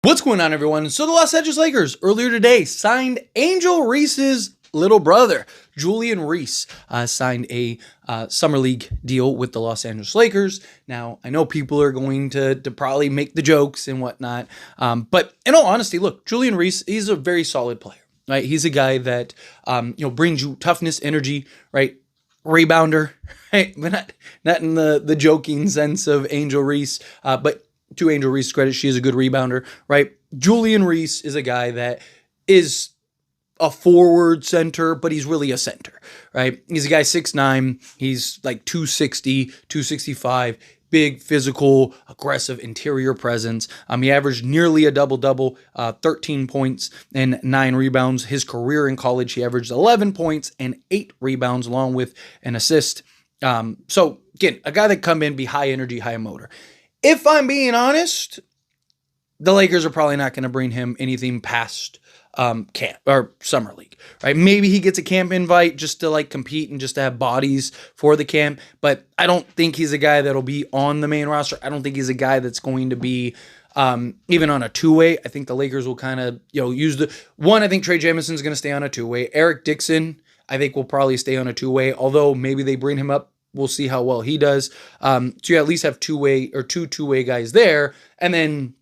What's going on, everyone? So the Los Angeles Lakers earlier today signed Angel Reese's little brother, Julian Reese, signed a summer league deal with the Los Angeles Lakers. Now, I know people are going to probably make the jokes and whatnot, but in all honesty, look, Julian Reese, he's a very solid player, right? He's a guy that brings you toughness, energy, right? Rebounder, right? But not in the joking sense of Angel Reese, but to Angel Reese's credit, she is a good rebounder, right? Julian Reese is a guy that is a forward center, but he's really a center, right? He's a guy 6'9", he's like 260, 265, big, physical, aggressive interior presence. He averaged nearly a double-double, 13 points and 9 rebounds. His career in college, he averaged 11 points and 8 rebounds, along with an assist. So, again, a guy that come in, be high energy, high motor. If I'm being honest, the Lakers are probably not going to bring him anything past camp or summer league, right? Maybe he gets a camp invite just to like compete and just to have bodies for the camp, but I don't think he's a guy that'll be on the main roster. I don't think he's a guy that's going to be even on a two-way. I think the Lakers will kind of use the one. I think Trey Jamison's going to stay on a two-way. Eric Dixon, I think, will probably stay on a two-way, although maybe they bring him up. We'll see how well he does. So you at least have two-way guys there. And then,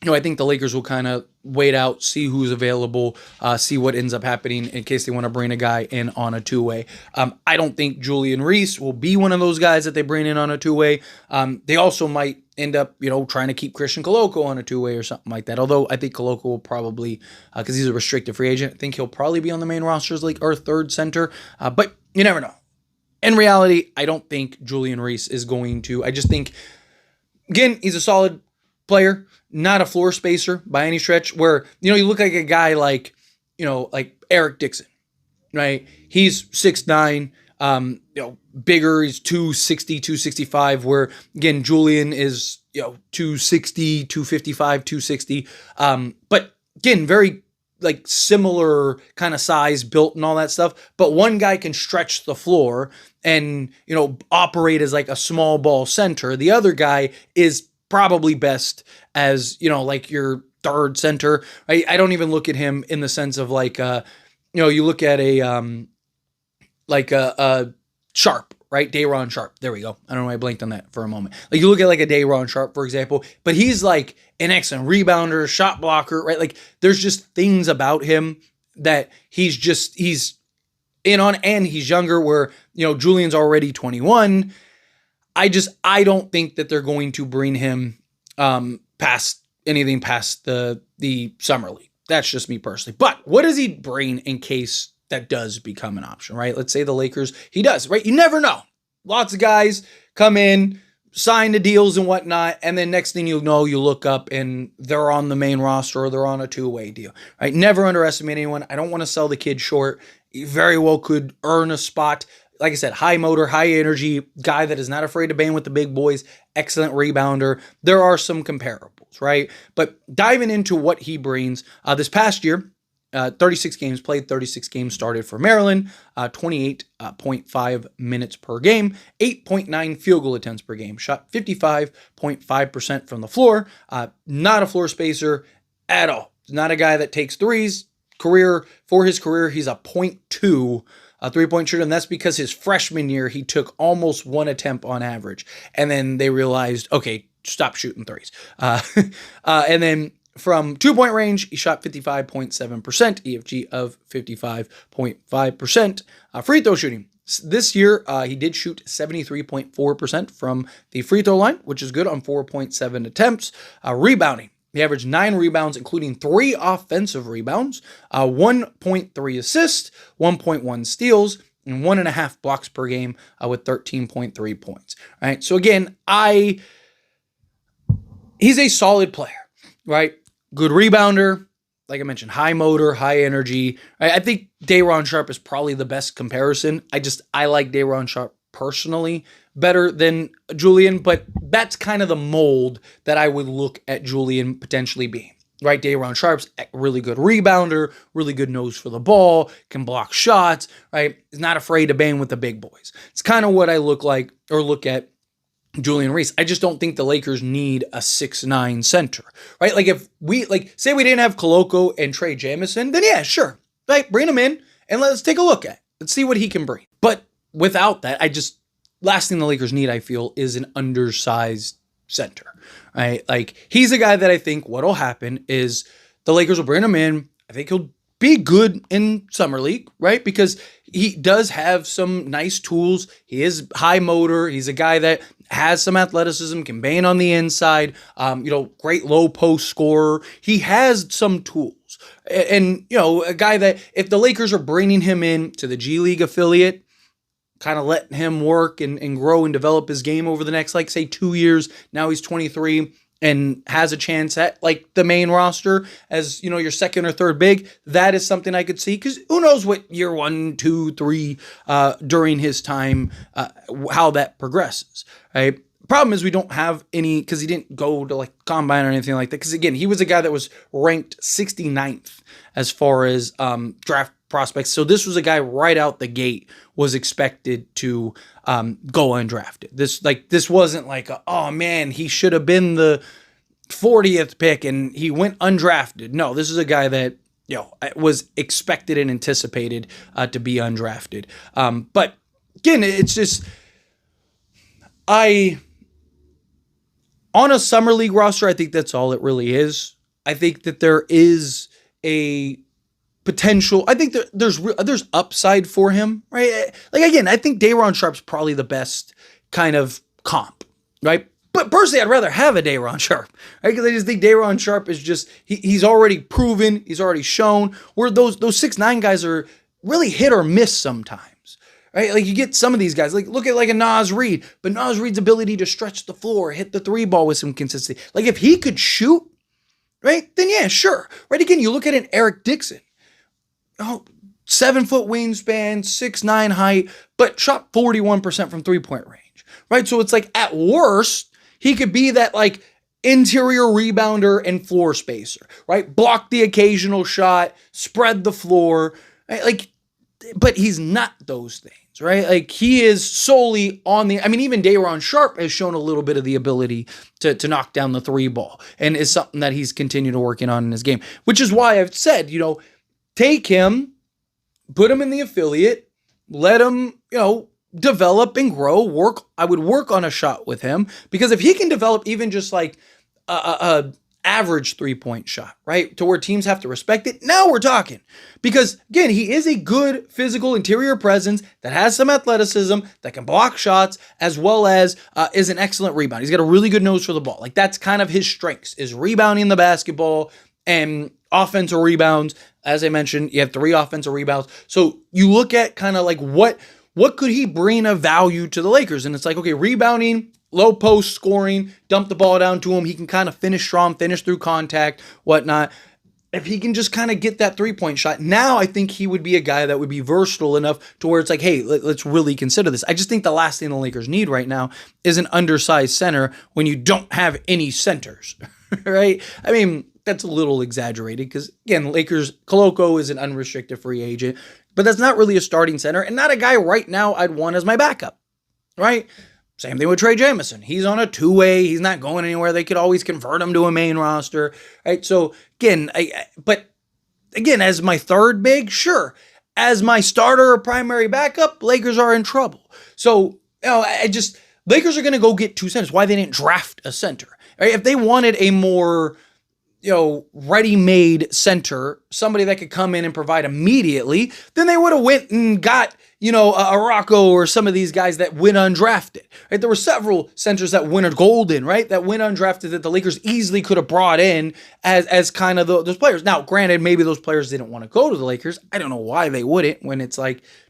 I think the Lakers will kind of wait out, see who's available, see what ends up happening in case they want to bring a guy in on a two-way. I don't think Julian Reese will be one of those guys that they bring in on a two-way. They also might end up, trying to keep Christian Koloko on a two-way or something like that. Although I think Koloko will probably, because he's a restricted free agent, I think he'll probably be on the main roster as like our third center. But you never know. In reality, I don't think Julian Reese is going to. I just think, again, he's a solid player, not a floor spacer by any stretch, where, you look like a guy like, like Eric Dixon, right? He's 6'9", bigger, he's 260, 265, where, again, Julian is, 260, 255, 260. But, again, very like similar kind of size, built and all that stuff, but one guy can stretch the floor and, operate as like a small ball center. The other guy is probably best as, like your third center. I don't even look at him in the sense of like, you look at a Sharp, right? Day'Ron Sharp. There we go. I don't know why I blanked on that for a moment. Like you look at like a Day'Ron Sharp, for example, but he's like an excellent rebounder, shot blocker, right? Like there's just things about him that he's in on, and he's younger where, Julian's already 21. I don't think that they're going to bring him past the summer league. That's just me personally. But what does he bring in case that does become an option, right? Let's say the Lakers, he does, right? You never know. Lots of guys come in, sign the deals and whatnot, and then next thing you know, you look up and they're on the main roster or they're on a two-way deal, right? Never underestimate anyone. I don't want to sell the kid short. He very well could earn a spot. Like I said, high motor, high energy, guy that is not afraid to bang with the big boys, excellent rebounder. There are some comparables, right? But diving into what he brings, this past year, 36 games played, 36 games started for Maryland, 28.5 minutes per game, 8.9 field goal attempts per game, shot 55.5% from the floor, not a floor spacer at all. Not a guy that takes threes. For his career, he's a .2 three-point shooter, and that's because his freshman year, he took almost one attempt on average, and then they realized, okay, stop shooting threes. And then from two-point range, he shot 55.7%, EFG of 55.5%. Free throw shooting. This year, he did shoot 73.4% from the free throw line, which is good on 4.7 attempts. Rebounding. He averaged 9 rebounds, including 3 offensive rebounds, 1.3 assists, 1.1 steals, and 1.5 blocks per game with 13.3 points. All right. So again, he's a solid player, right? Good rebounder. Like I mentioned, high motor, high energy. Right? I think Day'Ron Sharp is probably the best comparison. I like Day'Ron Sharp personally better than Julian, but that's kind of the mold that I would look at Julian potentially being, right? Day'Ron Sharp's a really good rebounder, really good nose for the ball, can block shots, right? Is not afraid to bang with the big boys. It's kind of what I look at Julian Reese. I just don't think the Lakers need a 6'9" center, right? Like if we say we didn't have Koloko and Trey Jamison, then yeah, sure. Right? Bring him in and let's take a look at it. Let's see what he can bring. But without that, last thing the Lakers need, I feel, is an undersized center. Right? Like he's a guy that I think what'll happen is the Lakers will bring him in. I think he'll be good in Summer League, right? Because he does have some nice tools. He is high motor. He's a guy that has some athleticism, can bang on the inside, great low post scorer. He has some tools. And, a guy that if the Lakers are bringing him in to the G League affiliate, kind of letting him work and grow and develop his game over the next, say 2 years. Now he's 23 and has a chance at the main roster as, your second or third big. That is something I could see because who knows what year 1, 2, 3 during his time, how that progresses, right? Problem is we don't have any because he didn't go to combine or anything like that. Because again, he was a guy that was ranked 69th as far as draft prospects. So this was a guy right out the gate was expected to go undrafted. This wasn't oh man, he should have been the 40th pick and he went undrafted. No, this is a guy that was expected and anticipated to be undrafted. But again, it's just on a Summer League roster, I think that's all it really is. I think that there is a potential. I think there's upside for him, right? Again, I think Day'Ron Sharpe's probably the best kind of comp, right? But personally, I'd rather have a Day'Ron Sharpe, right? Because I just think Day'Ron Sharpe is just he's already proven, he's already shown. Where those 6'9" guys are really hit or miss sometimes. Right? You get some of these guys, look at a Naz Reid, but Naz Reid's ability to stretch the floor, hit the 3 ball with some consistency. If he could shoot, right, then yeah, sure. Right? Again, you look at an Eric Dixon, 7-foot wingspan, 6'9" height, but shot 41% from 3-point range, right? So it's at worst, he could be that interior rebounder and floor spacer, right? Block the occasional shot, spread the floor, right? But he's not those things. Right? He is solely on even Day'Ron Sharpe has shown a little bit of the ability to knock down the 3 ball and is something that he's continued to working on in his game, which is why I've said, take him, put him in the affiliate, let him, develop and grow, I would work on a shot with him because if he can develop even just a average 3-point shot, right? To where teams have to respect it. Now we're talking. Because again, he is a good physical interior presence that has some athleticism, that can block shots, as well as is an excellent rebound. He's got a really good nose for the ball. That's kind of his strengths, is rebounding the basketball and offensive rebounds. As I mentioned, you have 3 offensive rebounds. So you look at kind of what could he bring of value to the Lakers? And it's okay, rebounding, low post scoring, dump the ball down to him. He can kind of finish strong, finish through contact, whatnot. If he can just kind of get that 3-point shot, now I think he would be a guy that would be versatile enough to where it's hey, let's really consider this. I just think the last thing the Lakers need right now is an undersized center when you don't have any centers, right? That's a little exaggerated because, again, Koloko is an unrestricted free agent, but that's not really a starting center and not a guy right now I'd want as my backup, right? Same thing with Trey Jamison. He's on a 2-way. He's not going anywhere. They could always convert him to a main roster, right? So again, as my third big, sure. As my starter or primary backup, Lakers are in trouble. So Lakers are going to go get 2 centers. Why they didn't draft a center? Right? If they wanted a more ready-made center, somebody that could come in and provide immediately, then they would have went and got, a Rocco or some of these guys that went undrafted, right? There were several centers that went golden, right? That went undrafted that the Lakers easily could have brought in as kind of those players. Now, granted, maybe those players didn't want to go to the Lakers. I don't know why they wouldn't when it's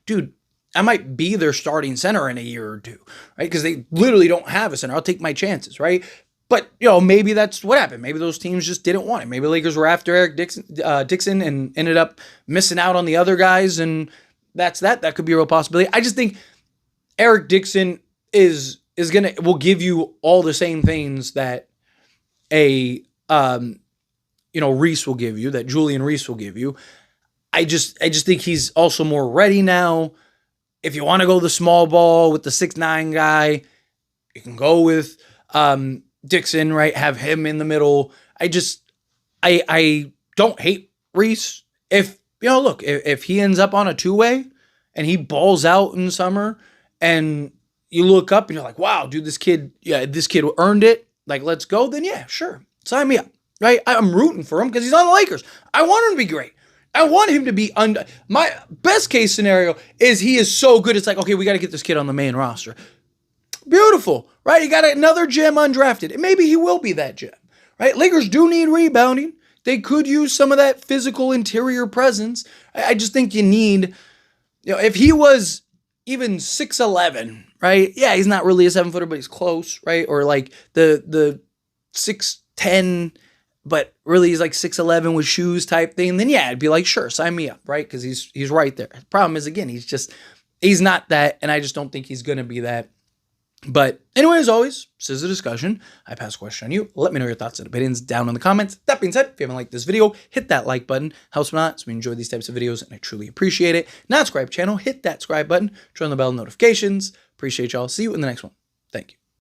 dude, I might be their starting center in a year or two, right? Because they literally don't have a center. I'll take my chances, right? But, maybe that's what happened. Maybe those teams just didn't want it. Maybe the Lakers were after Eric Dixon and ended up missing out on the other guys, and that's that. That could be a real possibility. I just think Eric Dixon will give you all the same things that a Reese will give you, that Julian Reese will give you. I just think he's also more ready now. If you want to go the small ball with the 6'9" guy, You can go with Dixon, right? Have him in the middle. I don't hate Reese. If, look, if he ends up on a two-way and he balls out in summer and you look up and you're like, wow, dude, this kid earned it. Like, let's go. Then yeah, sure. Sign me up, right? I'm rooting for him because he's on the Lakers. I want him to be great. I want him to be my best case scenario is he is so good. It's like, okay, we got to get this kid on the main roster. Beautiful, right? You got another gem undrafted. And maybe he will be that gem, right? Lakers do need rebounding. They could use some of that physical interior presence. I just think you need, if he was even 6'11", right? Yeah, he's not really a 7-footer, but he's close, right? Or like the 6'10", but really he's like 6'11" with shoes type thing. Then yeah, I'd be like, sure, sign me up, right? Because he's right there. The problem is, again, he's not that, and I just don't think he's gonna be that. But anyway, as always, this is a discussion. I pass a question on you. Let me know your thoughts and opinions down in the comments. That being said, if you haven't liked this video, hit that like button. Helps me out, so we enjoy these types of videos, and I truly appreciate it. Not subscribe channel, hit that subscribe button. Turn on the bell notifications. Appreciate y'all. See you in the next one. Thank you.